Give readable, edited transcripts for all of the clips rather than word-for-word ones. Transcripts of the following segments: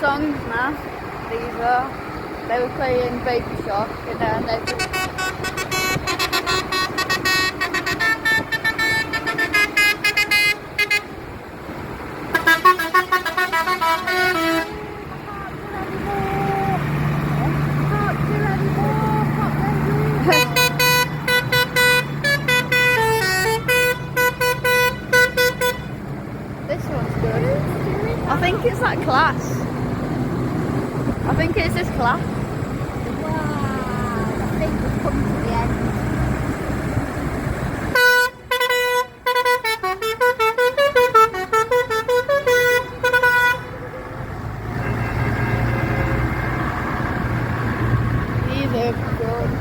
songs now. These are. They were playing Baby Shark and then they This one's good. I think it's like Class. I think it's this Class. Wow, I think we've come to the end. These are good.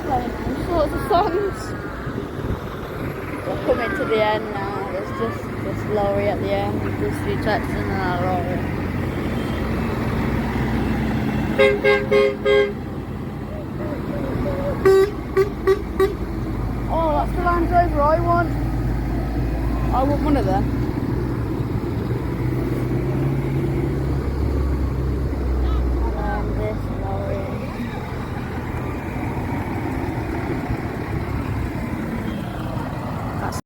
Playing all sorts of songs. We're coming to the end now. There's just this lorry at the end. There's two taxis and a lorry. Oh, that's the Land Rover I want. I want one of them.